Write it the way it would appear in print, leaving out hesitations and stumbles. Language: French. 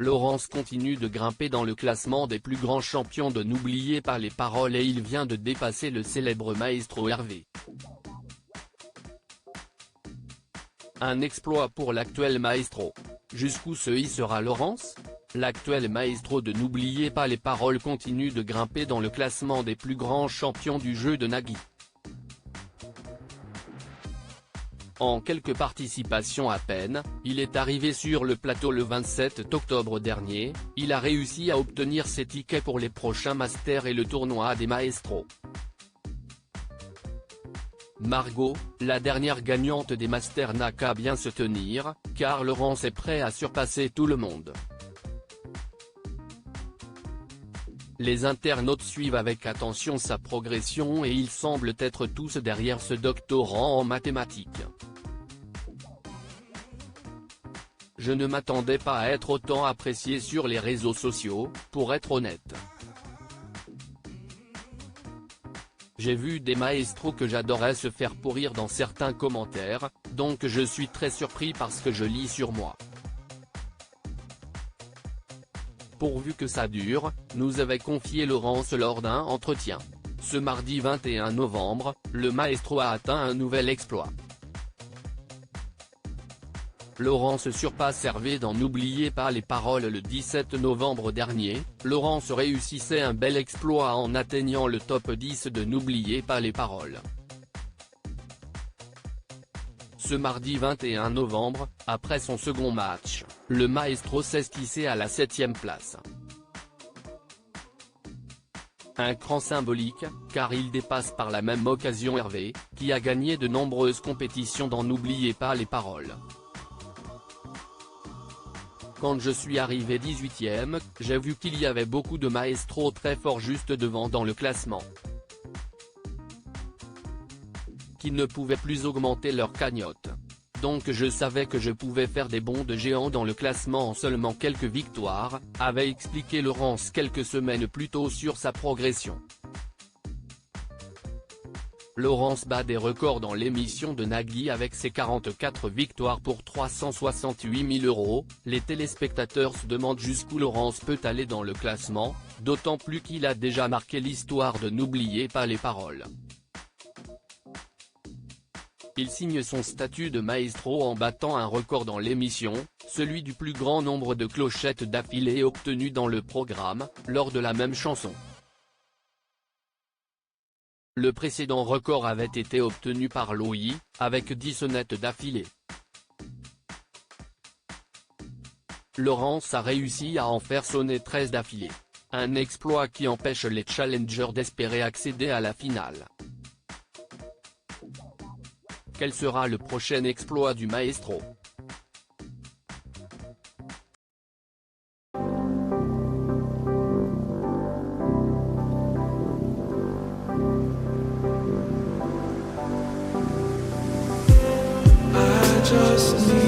Laurens continue de grimper dans le classement des plus grands champions de N'oubliez pas les paroles et il vient de dépasser le célèbre maestro Hervé. Un exploit pour l'actuel maestro. Jusqu'où se hissera Laurens ? L'actuel maestro de N'oubliez pas les paroles continue de grimper dans le classement des plus grands champions du jeu de Nagui. En quelques participations à peine, il est arrivé sur le plateau le 27 octobre dernier, il a réussi à obtenir ses tickets pour les prochains Masters et le tournoi des Maestros. Margot, la dernière gagnante des Masters n'a qu'à bien se tenir, car Laurens est prêt à surpasser tout le monde. Les internautes suivent avec attention sa progression et ils semblent être tous derrière ce doctorant en mathématiques. Je ne m'attendais pas à être autant apprécié sur les réseaux sociaux, pour être honnête. J'ai vu des maestros que j'adorais se faire pourrir dans certains commentaires, donc je suis très surpris par ce que je lis sur moi. Pourvu que ça dure, nous avait confié Laurens lors d'un entretien. Ce mardi 21 novembre, le maestro a atteint un nouvel exploit. Laurens surpasse Hervé dans N'oubliez pas les paroles le 17 novembre dernier, Laurens réussissait un bel exploit en atteignant le top 10 de N'oubliez pas les paroles. Ce mardi 21 novembre, après son second match, le maestro s'est hissé à la 7e place. Un cran symbolique, car il dépasse par la même occasion Hervé, qui a gagné de nombreuses compétitions dans N'oubliez pas les paroles. Quand je suis arrivé 18e, j'ai vu qu'il y avait beaucoup de maestros très forts juste devant dans le classement, qui ne pouvaient plus augmenter leur cagnotte. Donc je savais que je pouvais faire des bonds de géant dans le classement en seulement quelques victoires, avait expliqué Laurens quelques semaines plus tôt sur sa progression. Laurens bat des records dans l'émission de Nagui avec ses 44 victoires pour 368 000 €, les téléspectateurs se demandent jusqu'où Laurens peut aller dans le classement, d'autant plus qu'il a déjà marqué l'histoire de N'oubliez pas les paroles. Il signe son statut de maestro en battant un record dans l'émission, celui du plus grand nombre de clochettes d'affilée obtenues dans le programme, lors de la même chanson. Le précédent record avait été obtenu par Loï, avec 10 sonnettes d'affilée. Laurens a réussi à en faire sonner 13 d'affilée. Un exploit qui empêche les challengers d'espérer accéder à la finale. Quel sera le prochain exploit du maestro ? Just